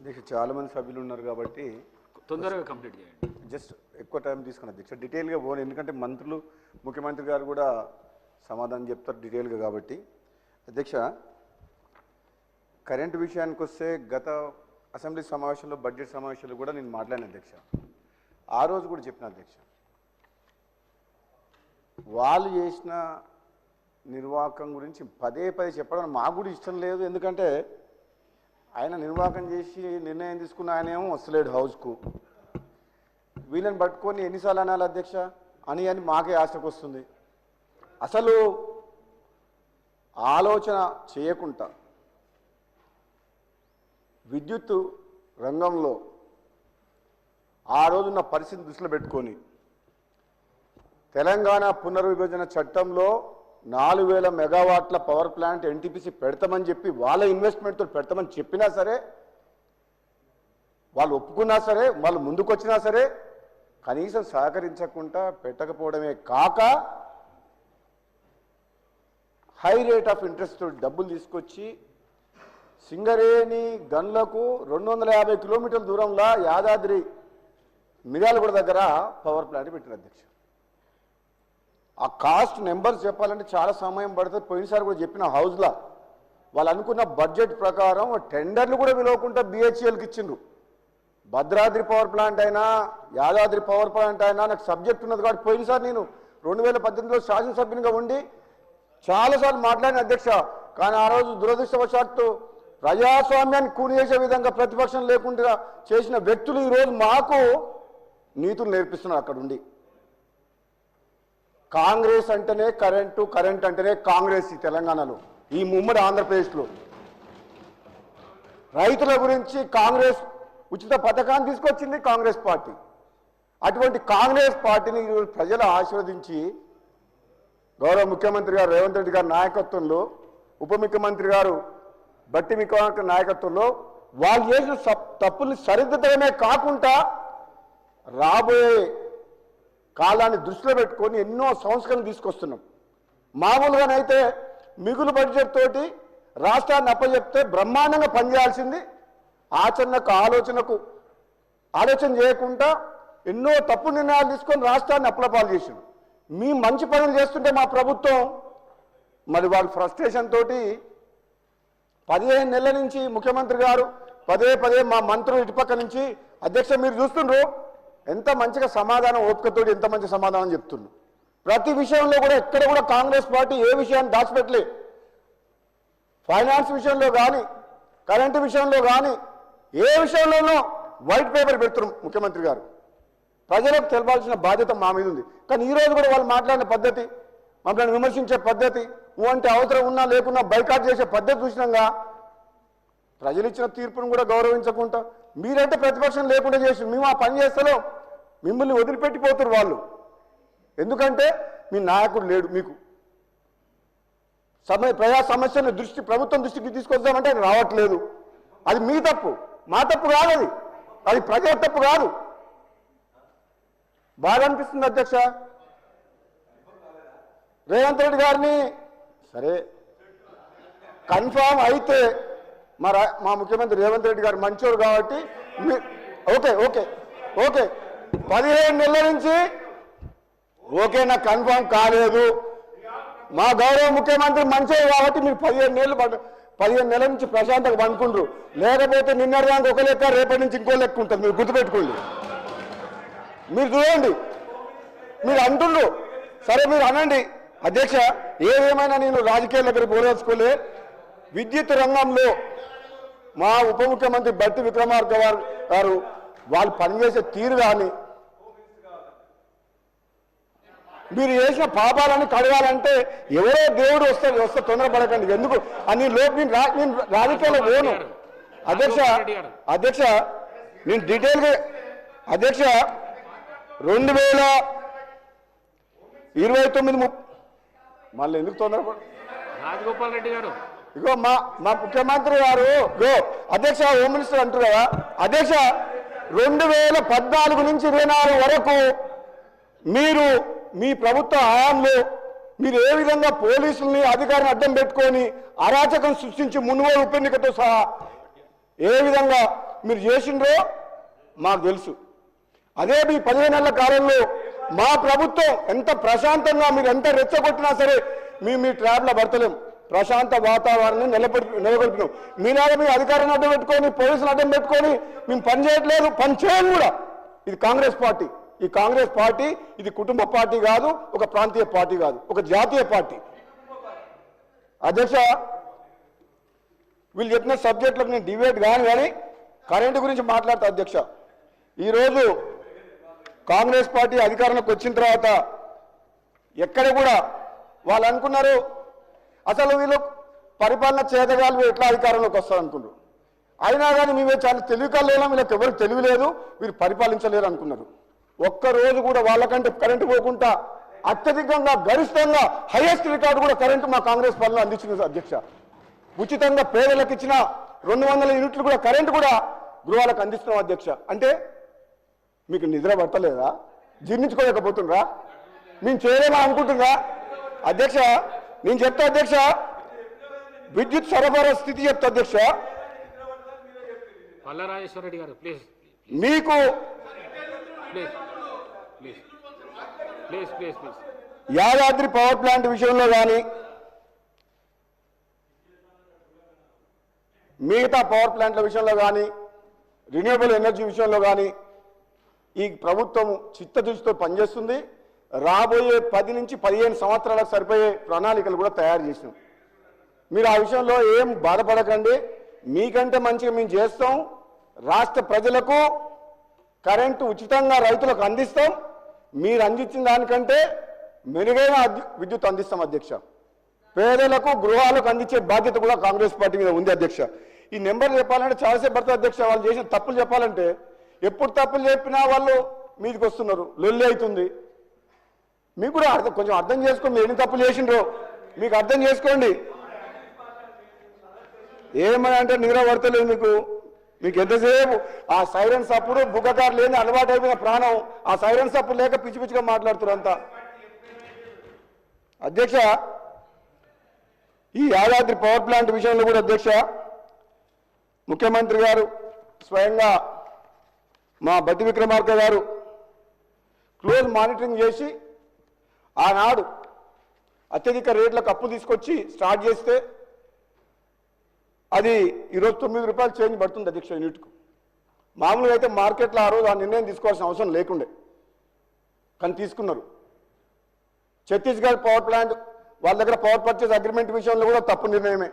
అధ్యక్ష చాలా మంది సభ్యులు ఉన్నారు కాబట్టి తొందరగా కంప్లీట్ చేయండి. జస్ట్ ఎక్కువ టైం తీసుకుని అధ్యక్ష డీటెయిల్గా పోను, ఎందుకంటే మంత్రులు ముఖ్యమంత్రి గారు కూడా సమాధానం చెప్తారు డీటెయిల్గా కాబట్టి. అధ్యక్ష కరెంటు విషయానికి వస్తే గత అసెంబ్లీ సమావేశంలో బడ్జెట్ సమావేశాలు కూడా నేను మాట్లాడిన అధ్యక్ష, ఆ రోజు కూడా చెప్పిన అధ్యక్ష, వాళ్ళు చేసిన నిర్వాహకం గురించి పదే పదే చెప్పడం మాకు కూడా ఇష్టం లేదు. ఎందుకంటే ఆయన నిర్వాహకం చేసి నిర్ణయం తీసుకున్న ఆయన ఏమో వస్తలేడు హౌస్కు, వీళ్ళని పట్టుకొని ఎన్నిసార్లు అనాలి అధ్యక్ష అని మాకే ఆశకు వస్తుంది. అసలు ఆలోచన చేయకుండా విద్యుత్ రంగంలో ఆ రోజున్న పరిస్థితి దృష్టిలో పెట్టుకొని తెలంగాణ పునర్విభజన చట్టంలో 4000 మెగావాట్ల పవర్ ప్లాంట్ ఎన్టీపీసీ పెడతామని చెప్పి వాళ్ళ ఇన్వెస్ట్మెంట్తో పెడతామని చెప్పినా సరే, వాళ్ళు ఒప్పుకున్నా సరే, వాళ్ళు ముందుకు వచ్చినా సరే కనీసం సహకరించకుండా పెట్టకపోవడమే కాక హై రేట్ ఆఫ్ ఇంట్రెస్ట్ డబ్బులు తీసుకొచ్చి సింగరేణి గన్లకు 250 కిలోమీటర్ల దూరంలో యాదాద్రి మిర్యాలగూడ దగ్గర పవర్ ప్లాంట్ పెట్టిన అధ్యక్ష. ఆ కాస్ట్ నెంబర్స్ చెప్పాలంటే చాలా సమయం పడుతుంది. పోయినసారి కూడా చెప్పిన హౌస్లో వాళ్ళు అనుకున్న బడ్జెట్ ప్రకారం టెండర్లు కూడా పిలవకుండా బిహెచ్ఎల్కి ఇచ్చిండ్రు. భద్రాద్రి పవర్ ప్లాంట్ అయినా యాదాద్రి పవర్ ప్లాంట్ అయినా నాకు సబ్జెక్ట్ ఉన్నది కాబట్టి పోయినసారి నేను 2018లో శాసనసభ్యునిగా ఉండి చాలాసార్లు మాట్లాడిన అధ్యక్ష. కానీ ఆ రోజు దురదృష్టవశాత్తు ప్రజాస్వామ్యాన్ని కూని చేసే విధంగా ప్రతిపక్షం లేకుండా చేసిన వ్యక్తులు ఈరోజు మాకు నీతులు నేర్పిస్తున్నారు అక్కడ ఉండి. కాంగ్రెస్ అంటేనే కరెంటు, కరెంట్ అంటేనే కాంగ్రెస్ ఈ తెలంగాణలో, ఈ ఉమ్మడి ఆంధ్రప్రదేశ్లో. రైతుల గురించి కాంగ్రెస్ ఉచిత పథకాన్ని తీసుకొచ్చింది కాంగ్రెస్ పార్టీ. అటువంటి కాంగ్రెస్ పార్టీని ప్రజలు ఆశీర్వదించి గౌరవ ముఖ్యమంత్రి గారు రేవంత్ రెడ్డి గారి నాయకత్వంలో, ఉప ముఖ్యమంత్రి గారు బట్టి విక్రమార్క నాయకత్వంలో వాళ్ళు చేసిన తప్పుల్ని సరిదిద్దడమే కాకుండా రాబోయే కాలాన్ని దృష్టిలో పెట్టుకొని ఎన్నో సంస్కరణలు తీసుకొస్తున్నాం. మామూలుగానైతే మిగులు బడ్జెట్ తోటి రాష్ట్రాన్ని అప్పచెప్తే బ్రహ్మాండంగా పనిచేయాల్సింది ఆలోచన చేయకుండా ఎన్నో తప్పు నిర్ణయాలు తీసుకొని రాష్ట్రాన్ని అప్పులపాలు చేసింది. మీ మంచి పనులు చేస్తుంటే మా ప్రభుత్వం మరి వాళ్ళ ఫ్రస్ట్రేషన్ తోటి 15 నెలల నుంచి ముఖ్యమంత్రి గారు పదే మా మంత్రులు ఇటుపక్క నుంచి అధ్యక్ష మీరు చూస్తుండ్రు ఎంత మంచిగా సమాధానం ఓపికతోటి ఎంత మంచి సమాధానం చెప్తుండ్రు. ప్రతి విషయంలో కూడా ఎక్కడ కూడా కాంగ్రెస్ పార్టీ ఏ విషయాన్ని దాచిపెట్టలే. ఫైనాన్స్ విషయంలో కానీ, కరెంటు విషయంలో కానీ, ఏ విషయంలోనూ వైట్ పేపర్ పెడుతున్నారు ముఖ్యమంత్రి గారు. ప్రజలకు తెలపాల్సిన బాధ్యత మా మీద ఉంది. కానీ ఈరోజు కూడా వాళ్ళు మాట్లాడిన పద్ధతి, మమ్మల్ని విమర్శించే పద్ధతి, అంటే అవసరం ఉన్నా లేకున్నా బైకాట్ చేసే పద్ధతి చూసినాగా ప్రజలు ఇచ్చిన తీర్పును కూడా గౌరవించకుండా మీరంటే ప్రతిపక్షం లేకుండా చేసి మేము ఆ పని చేస్తాలో మిమ్మల్ని వదిలిపెట్టిపోతారు వాళ్ళు. ఎందుకంటే మీ నాయకుడు లేడు. మీకు ప్రజా సమస్యల ప్రభుత్వం దృష్టికి తీసుకొద్దామంటే అది రావట్లేదు. అది మీ తప్పు, మా తప్పు కాదు, అది ప్రజల తప్పు కాదు. బాగా అనిపిస్తుంది అధ్యక్ష. రేవంత్ రెడ్డి గారిని సరే కన్ఫామ్ అయితే మా ముఖ్యమంత్రి రేవంత్ రెడ్డి గారు మంచోడు కాబట్టి ఓకే 15 నెలల నుంచి ఓకే నాకు కన్ఫామ్ కాలేదు. మా గౌరవ ముఖ్యమంత్రి మంచోడు కాబట్టి మీరు 15 నెలల నుంచి ప్రశాంతంగా అనుకుంటారు. లేకపోతే నిన్నటిదానికి ఒక లెక్క, రేపటి నుంచి ఇంకో లెక్క ఉంటుంది. మీరు గుర్తుపెట్టుకోండి. మీరు చూడండి, మీరు అంటుండ్రు సరే మీరు అనండి అధ్యక్ష. ఏదేమైనా నేను రాజకీయాల దగ్గర పోదలుచుకోలే. విద్యుత్ రంగంలో మా ఉప ముఖ్యమంత్రి బట్టి విక్రమార్క గారు వాళ్ళు పనిచేసే తీరు కానీ మీరు చేసిన పాపాలని కడగాలంటే ఎవరో దేవుడు వస్తే తొందరపడకండి. ఎందుకు అని నేను రాజకీయాల్లో పోను అధ్యక్ష. నేను డీటెయిల్గా అధ్యక్ష 2029 మళ్ళీ ఎందుకు తొందరపడు రాజగోపాల్ రెడ్డి గారు ఇగో మా ముఖ్యమంత్రి గారు అధ్యక్ష హోమ్ మినిస్టర్ అంటారు కదా అధ్యక్ష. 2014 నుంచి 24 వరకు మీరు మీ ప్రభుత్వ హయాంలో మీరు ఏ విధంగా పోలీసుల్ని అధికారాన్ని అడ్డం పెట్టుకొని అరాచకం సృష్టించి మున్గోడు ఉప ఎన్నికతో సహా ఏ విధంగా మీరు చేసిండ్రో మాకు తెలుసు. అదే మీ 15 నెలల కాలంలో మా ప్రభుత్వం ఎంత ప్రశాంతంగా మీరు ఎంత రెచ్చగొట్టినా సరే మీ ట్రాప్లో పడతలేం. ప్రశాంత వాతావరణాన్ని నెలకొల్పినాం. మీనాగా మీ అధికారాన్ని అడ్డం పెట్టుకొని పోలీసులు అడ్డం పెట్టుకొని మేము పని చేయట్లేదు, పని చేయం కూడా. ఇది కాంగ్రెస్ పార్టీ. ఈ కాంగ్రెస్ పార్టీ ఇది కుటుంబ పార్టీ కాదు, ఒక ప్రాంతీయ పార్టీ కాదు, ఒక జాతీయ పార్టీ. అధ్యక్ష, వీళ్ళు చెప్పిన సబ్జెక్టులకు నేను డిబేట్ కానీ కరెంటు గురించి మాట్లాడతా. అధ్యక్ష, ఈరోజు కాంగ్రెస్ పార్టీ అధికారంలోకి వచ్చిన తర్వాత ఎక్కడ కూడా వాళ్ళు అనుకున్నారు అసలు వీళ్ళు పరిపాలన చేతగాలు ఎట్లా అధికారంలోకి వస్తారు అనుకున్నారు. అయినా కానీ మేమే చాలా తెలివికల్లేనా, వీళ్ళకి ఎవరికి తెలివి లేదు, వీరు పరిపాలించలేరు అనుకున్నారు. ఒక్కరోజు కూడా వాళ్ళకంటే కరెంటు పోకుండా అత్యధికంగా గరిష్టంగా హైయెస్ట్ రికార్డు కూడా కరెంటు మా కాంగ్రెస్ పాలన అందించింది. అధ్యక్ష, ఉచితంగా పేదలకు ఇచ్చిన 200 యూనిట్లు కూడా కరెంటు కూడా గృహాలకు అందిస్తున్నాం. అధ్యక్ష, అంటే మీకు నిద్ర పట్టలేదా? జీర్ణించుకోలేకపోతుండ్రా? మేము చేయలేమా అనుకుంటుందా? అధ్యక్ష, నేను చెప్తా అధ్యక్ష, విద్యుత్ సరఫరా స్థితి చెప్తా అధ్యక్ష. పల్లారాజేశ్వర రెడ్డి గారు ప్లీజ్ మీకు please please please please please Yadadri power plant విషయంలో కానీ మిగతా పవర్ ప్లాంట్ల విషయంలో కానీ రిన్యూవబుల్ ఎనర్జీ విషయంలో కానీ ఈ ప్రభుత్వం చిత్తశుద్ధితో పనిచేస్తుంది. రాబోయే 10 నుంచి 15 సంవత్సరాలకు సరిపోయే ప్రణాళికలు కూడా తయారు చేసినాం. మీరు ఆ విషయంలో ఏం బాధపడకండి, మీకంటే మంచిగా మేము చేస్తాం. రాష్ట్ర ప్రజలకు కరెంటు ఉచితంగా రైతులకు అందిస్తాం. మీరు అందించిన దానికంటే మెరుగైన విద్యుత్ అందిస్తాం. అధ్యక్ష, పేదలకు గృహాలకు అందించే బాధ్యత కూడా కాంగ్రెస్ పార్టీ మీద ఉంది. అధ్యక్ష, ఈ నెంబర్ చెప్పాలంటే చాలాసేపు పడుతుంది. అధ్యక్ష, వాళ్ళు చేసిన తప్పులు చెప్పాలంటే ఎప్పుడు తప్పులు చెప్పినా వాళ్ళు మీదికి వస్తున్నారు, లొల్లి అవుతుంది. మీకు కూడా కొంచెం అర్థం చేసుకోండి, ఎన్ని తప్పులు చేసిండ్రో మీకు అర్థం చేసుకోండి. ఏమని అంటే నిద్ర పడతలేదు మీకు ఎంతసేపు ఆ సైరన్స్ అప్పుడు బుగ్గకారు లేని అలవాటు అయిపోయిన ప్రాణం, ఆ సైరన్స్ అప్పుడు లేక పిచ్చి పిచ్చిగా మాట్లాడుతున్నారు అంతా. అధ్యక్ష, ఈ యాదాద్రి పవర్ ప్లాంట్ విషయంలో కూడా అధ్యక్ష, ముఖ్యమంత్రి గారు స్వయంగా మా బట్టి విక్రమార్క గారు క్లోజ్ మానిటరింగ్ చేసి ఆనాడు అత్యధిక రేట్లకు అప్పు తీసుకొచ్చి స్టార్ట్ చేస్తే అది ఈరోజు 9 రూపాయలు చేంజ్ పడుతుంది. అధ్యక్ష, యూనిట్కు. మామూలుగా అయితే మార్కెట్లో ఆ రోజు ఆ నిర్ణయం తీసుకోవాల్సిన అవసరం లేకుండే, కానీ తీసుకున్నారు. ఛత్తీస్గఢ్ పవర్ ప్లాంట్ వాళ్ళ దగ్గర పవర్ పర్చేస్ అగ్రిమెంట్ విషయంలో కూడా తప్పు నిర్ణయమే.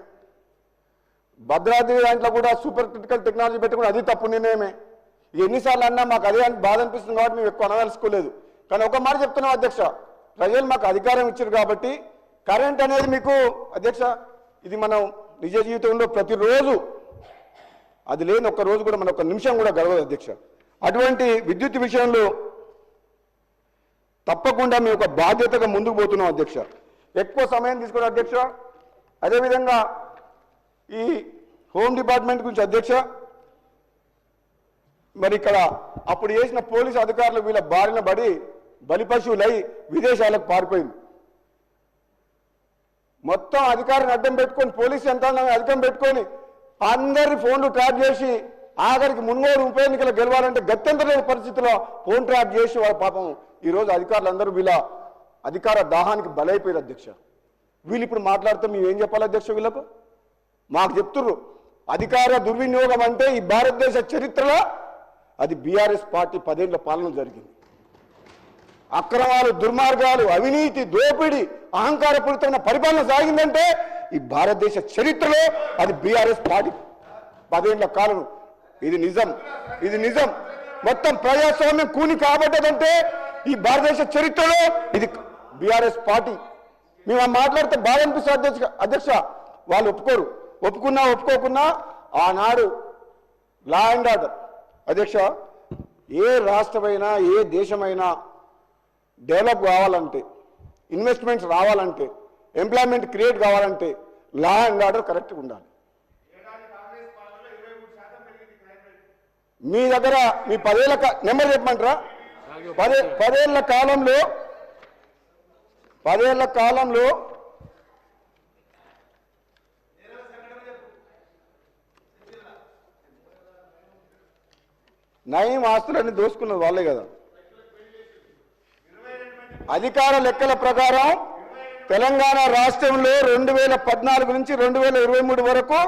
భద్రాద్రి దాంట్లో కూడా సూపర్ క్రిటికల్ టెక్నాలజీ పెట్టుకుని అది తప్పు నిర్ణయమే. ఎన్నిసార్లు అన్నా మాకు అదే బాధ అనిపిస్తుంది కాబట్టి మేము ఎక్కువ అనదలుచుకోలేదు. కానీ ఒక మాట చెప్తున్నాం అధ్యక్ష, ప్రజలు మాకు అధికారం ఇచ్చారు కాబట్టి కరెంట్ అనేది మీకు అధ్యక్ష ఇది మనం నిజ జీవితంలో ప్రతిరోజు అది లేని ఒక్క రోజు కూడా మన ఒక్క నిమిషం కూడా గడవదు. అధ్యక్ష, అటువంటి విద్యుత్ విషయంలో తప్పకుండా మేము ఒక బాధ్యతగా ముందుకు పోతున్నాం. అధ్యక్ష, ఎక్కువ సమయం తీసుకోవడం. అధ్యక్ష, అదేవిధంగా ఈ హోమ్ డిపార్ట్మెంట్ గురించి అధ్యక్ష, మరి ఇక్కడ అప్పుడు చేసిన పోలీసు అధికారులు వీళ్ళ బారిన పడి బలిపశువులై విదేశాలకు పారిపోయింది. మొత్తం అధికారిని అడ్డం పెట్టుకొని పోలీసు యంత్రాంగాన్ని అధికం పెట్టుకొని అందరి ఫోన్లు ట్రాప్ చేసి ఆఖరికి మున్గోడు ఉప ఎన్నికలు గెలవాలంటే గత్యంతరలేని పరిస్థితిలో ఫోన్ ట్రాప్ చేసి వాళ్ళ పాపం ఈరోజు అధికారులందరూ వీళ్ళ అధికార దాహానికి బలైపోయారు. అధ్యక్ష, వీళ్ళు ఇప్పుడు మాట్లాడితే మేము ఏం చెప్పాలి అధ్యక్ష? వీళ్ళకు మాకు చెప్తుర్రు అధికార దుర్వినియోగం అంటే ఈ భారతదేశ చరిత్రలో అది బీఆర్ఎస్ పార్టీ 10 ఏళ్ల పాలన జరిగింది. అక్రమాలు, దుర్మార్గాలు, అవినీతి, దోపిడీ, అహంకారపూరితమైన పరిపాలన సాగిందంటే ఈ భారతదేశ చరిత్రలో అది బీఆర్ఎస్ పార్టీ 10 ఏళ్ల కాలం. ఇది నిజం, ఇది నిజం. మొత్తం ప్రజాస్వామ్యం కూని కాబట్టదంటే ఈ భారతదేశ చరిత్రలో ఇది బీఆర్ఎస్ పార్టీ. మేము మాట్లాడితే బాధ అనిపిస్తుంది అధ్యక్ష. వాళ్ళు ఒప్పుకోరు, ఒప్పుకున్నా ఒప్పుకోకున్నా ఆనాడు లా అండ్ ఆర్డర్ అధ్యక్ష, ఏ రాష్ట్రమైనా ఏ దేశమైనా డెవలప్ కావాలంటే, ఇన్వెస్ట్మెంట్స్ రావాలంటే, ఎంప్లాయ్మెంట్ క్రియేట్ కావాలంటే లా అండ్ ఆర్డర్ కరెక్ట్గా ఉండాలి. మీ దగ్గర మీ 10 ఏళ్ల నెంబర్ చెప్పమంటారా? 10 ఏళ్ల కాలంలో 10 ఏళ్ల కాలంలో నయం ఆస్తులన్నీ దోసుకున్నది వాళ్ళే కదా. అధికార లెక్కల ప్రకారం తెలంగాణ రాష్ట్రంలో 2014 నుంచి 2023 వరకు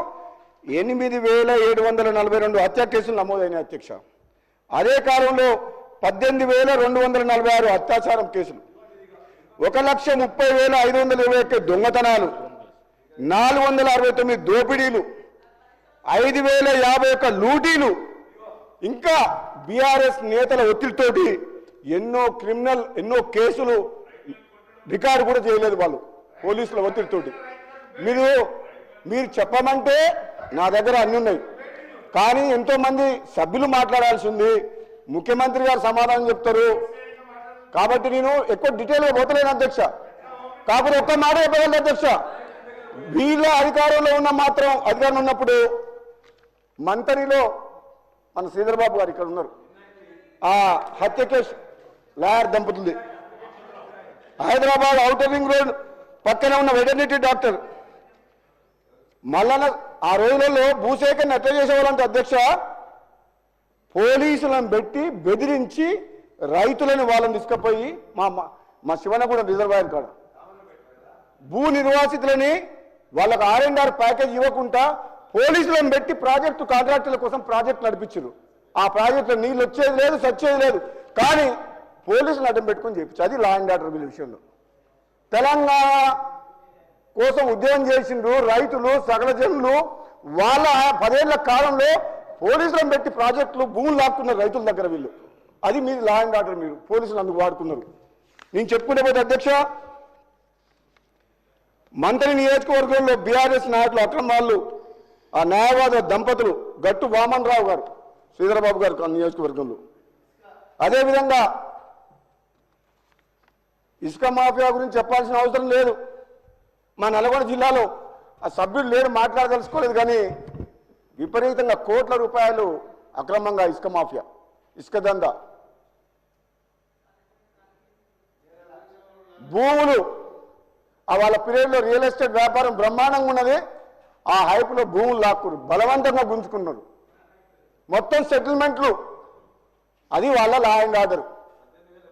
8,742 హత్య కేసులు నమోదైన అధ్యక్ష. అదే కాలంలో 18,246 అత్యాచారం కేసులు, 1,30,521 దొంగతనాలు, 469 దోపిడీలు, 5,051 లూటీలు, ఇంకా బీఆర్ఎస్ నేతల ఒత్తిడితోటి ఎన్నో కేసులు రికార్డు కూడా చేయలేదు వాళ్ళు పోలీసుల ఒత్తిడితోటి. మీరు చెప్పమంటే నా దగ్గర అన్ని ఉన్నాయి, కానీ ఎంతోమంది సభ్యులు మాట్లాడాల్సి ఉంది, ముఖ్యమంత్రి గారు సమాధానం చెప్తారు. కాబట్టి నేను ఎక్కువ డీటెయిల్గా పోతలేను అధ్యక్ష. కాకపోతే ఒక్క మాట చెప్పగలను అధ్యక్ష, వీళ్ళ అధికారంలో ఉన్నప్పుడు మంత్రిలో మన శ్రీధర్బాబు గారు ఇక్కడ ఉన్నారు, ఆ హత్య కేసు లాయర్ దంపతులది, హైదరాబాద్ ఔటర్ రింగ్ రోడ్ పక్కన ఉన్న వెటర్నిటీ డాక్టర్ మల్లన్న ఆ రోజులలో భూసేకరణ ఎట్లా చేసేవాళ్ళంటే అధ్యక్ష, పోలీసులను పెట్టి బెదిరించి రైతులను వాళ్ళని తీసుకుపోయి మా శివనగూడ రిజర్వాయర్ కాడ భూ నిర్వాసితులని వాళ్ళకు R&R ప్యాకేజ్ ఇవ్వకుండా పోలీసులను పెట్టి ప్రాజెక్టు కాంట్రాక్టుల కోసం ప్రాజెక్టు నడిపించారు. ఆ ప్రాజెక్టులో నీళ్ళు వచ్చేది లేదు, సచ్చేది లేదు, కానీ పోలీసులు అడ్డం పెట్టుకొని చేయించారు. అది లా అండ్ ఆర్డర్ విషయంలో తెలంగాణ కోసం ఉద్యమం చేసిండ్రు రైతులు, సకల జనులు. వాళ్ళ 10 ఏళ్ల కాలంలో పోలీసులను పెట్టి ప్రాజెక్టులు భూములు లాక్కున్నారు రైతుల దగ్గర వీళ్ళు. అది మీరు లా అండ్ ఆర్డర్, మీరు పోలీసులు అందుకు వాడుకున్నారు. నేను చెప్పుకునే పోతే అధ్యక్ష, మంత్రి నియోజకవర్గంలో బీఆర్ఎస్ నాయకులు అక్రమాలు, ఆ న్యాయవాద దంపతులు గట్టు వామన్ రావు గారు శ్రీధరబాబు గారు నియోజకవర్గంలో, అదేవిధంగా ఇసుక మాఫియా గురించి చెప్పాల్సిన అవసరం లేదు. మా నల్గొండ జిల్లాలో ఆ సభ్యులు లేరు, మాట్లాడదలుచుకోలేదు, కానీ విపరీతంగా కోట్ల రూపాయలు అక్రమంగా ఇసుక మాఫియా, ఇసుక దందా, భూములు వాళ్ళ పీరియడ్లో రియల్ ఎస్టేట్ వ్యాపారం బ్రహ్మాండంగా ఉన్నది. ఆ హైపులో భూములు లాక్కురు, బలవంతంగా గుంజుకున్నారు, మొత్తం సెటిల్మెంట్లు. అది వాళ్ళ లా అండ్ ఆర్డర్.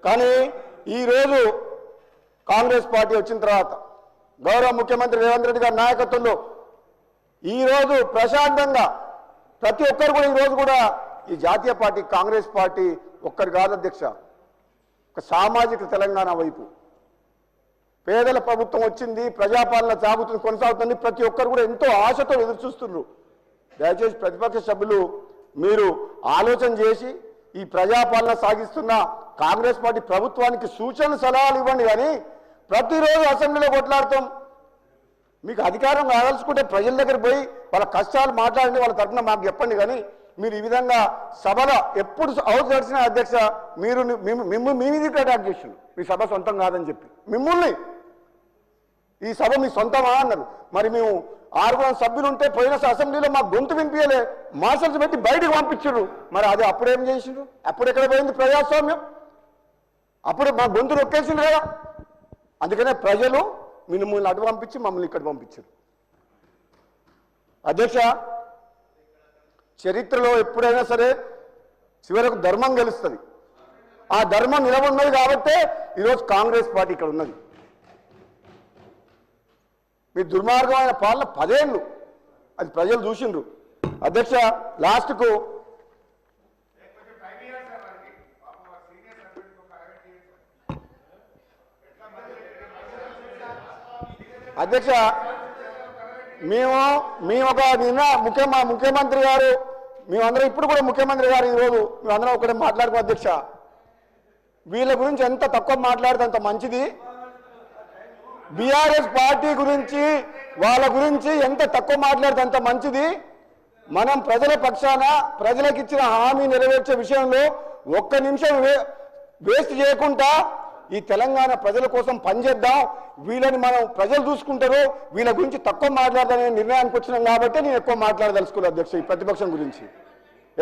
కానీ ఈరోజు కాంగ్రెస్ పార్టీ వచ్చిన తర్వాత గౌరవ ముఖ్యమంత్రి రేవంత్ రెడ్డి గారి నాయకత్వంలో ఈరోజు ప్రశాంతంగా ప్రతి ఒక్కరు కూడా ఈరోజు కూడా ఈ జాతీయ పార్టీ కాంగ్రెస్ పార్టీ ఒక్కరు కాదు అధ్యక్ష, ఒక సామాజిక తెలంగాణ వైపు పేదల ప్రభుత్వం వచ్చింది, ప్రజాపాలన సాగుతుంది, కొనసాగుతుంది. ప్రతి ఒక్కరు కూడా ఎంతో ఆశతో ఎదురు చూస్తున్నారు. దయచేసి ప్రతిపక్ష సభ్యులు మీరు ఆలోచన చేసి ఈ ప్రజాపాలన సాగిస్తున్న కాంగ్రెస్ పార్టీ ప్రభుత్వానికి సూచనలు సలహాలు ఇవ్వండి. కానీ ప్రతిరోజు అసెంబ్లీలో కొట్లాడతాం, మీకు అధికారం కావాల్సుకుంటే ప్రజల దగ్గర పోయి వాళ్ళ కష్టాలు మాట్లాడండి, వాళ్ళ తరఫున మాకు చెప్పండి. కానీ మీరు ఈ విధంగా సభలో ఎప్పుడు హౌస్ నడిచిన అధ్యక్ష, మీరు మీ మీద అటాక్ చేసిండు, మీ సభ సొంతం కాదని చెప్పి మిమ్మల్ని ఈ సభ మీ సొంతమా అన్నారు. మరి మేము 6 సభ్యులు ఉంటే పోయిన అసెంబ్లీలో మా గొంతు వినిపించలే, మార్షల్స్ పెట్టి బయటకు పంపించారు. మరి అది అప్పుడేం చేసిండ్రు? అప్పుడు ఎక్కడ పోయింది ప్రజాస్వామ్యం? అప్పుడు మా గొంతు నొక్కేసిండ్రు కదా. అందుకనే ప్రజలు మిమ్మల్ని అటు పంపించి మమ్మల్ని ఇక్కడ పంపించారు. అధ్యక్ష, చరిత్రలో ఎప్పుడైనా సరే చివరకు ధర్మం గెలుస్తుంది. ఆ ధర్మం నిలబడినది కాబట్టే ఈరోజు కాంగ్రెస్ పార్టీ ఇక్కడ ఉన్నది. మీ దుర్మార్గమైన పాలన 10 ఏళ్ళు అది ప్రజలు చూసిండ్రు. అధ్యక్ష, లాస్ట్కు అధ్యక్ష మేము ఒక నిన్న ముఖ్యమంత్రి గారు, మేమందరం ఇప్పుడు కూడా ముఖ్యమంత్రి గారు ఈరోజు మేమందరం ఒకటే మాట్లాడుకో అధ్యక్ష, వీళ్ళ గురించి ఎంత తక్కువ మాట్లాడితే అంత మంచిది. బీఆర్ఎస్ పార్టీ గురించి వాళ్ళ గురించి ఎంత తక్కువ మాట్లాడితే అంత మంచిది. మనం ప్రజల పక్షాన ప్రజలకు ఇచ్చిన హామీ నెరవేర్చే విషయంలో ఒక్క నిమిషం వేస్ట్ చేయకుండా ఈ తెలంగాణ ప్రజల కోసం పనిచేద్దాం. వీళ్ళని మనం ప్రజలు చూసుకుంటారు, వీళ్ళ గురించి తక్కువ మాట్లాడదనే నిర్ణయానికి వచ్చినాం కాబట్టి నేను ఎక్కువ మాట్లాడదలుచుకోలేదు అధ్యక్ష ఈ ప్రతిపక్షం గురించి.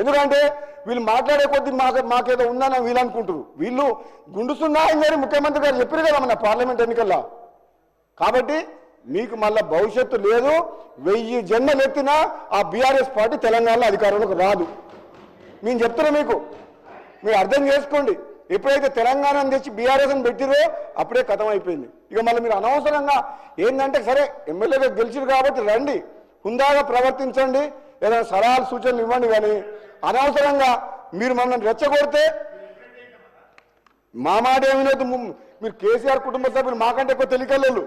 ఎందుకంటే వీళ్ళు మాట్లాడే కొద్దీ మాకేదో ఉందని వీళ్ళు అనుకుంటారు. వీళ్ళు గుండుసున్నాయని గారి ముఖ్యమంత్రి గారు చెప్పారు కదా మన పార్లమెంట్ ఎన్నికల్లో. కాబట్టి మీకు మళ్ళీ భవిష్యత్తు లేదు. 1000 జన్మలు ఎత్తినా ఆ బీఆర్ఎస్ పార్టీ తెలంగాణలో అధికారంలోకి రాదు. మేము చెప్తున్నా మీకు, మీరు అర్థం చేసుకోండి. ఎప్పుడైతే తెలంగాణను తెచ్చి బీఆర్ఎస్ని పెట్టిరో అప్పుడే కథం అయిపోయింది. ఇక మళ్ళీ మీరు అనవసరంగా ఏంటంటే సరే ఎమ్మెల్యేగా గెలిచిరు కాబట్టి రండి, హుందాగా ప్రవర్తించండి, ఏదైనా సలహాలు సూచనలు ఇవ్వండి, కానీ అనవసరంగా మీరు మమ్మల్ని రెచ్చగొడితే మా మాట ఏమినద్దు. మీరు కేసీఆర్ కుటుంబ సభ్యులు మాకంటే ఎక్కువ తెలియకలేదు.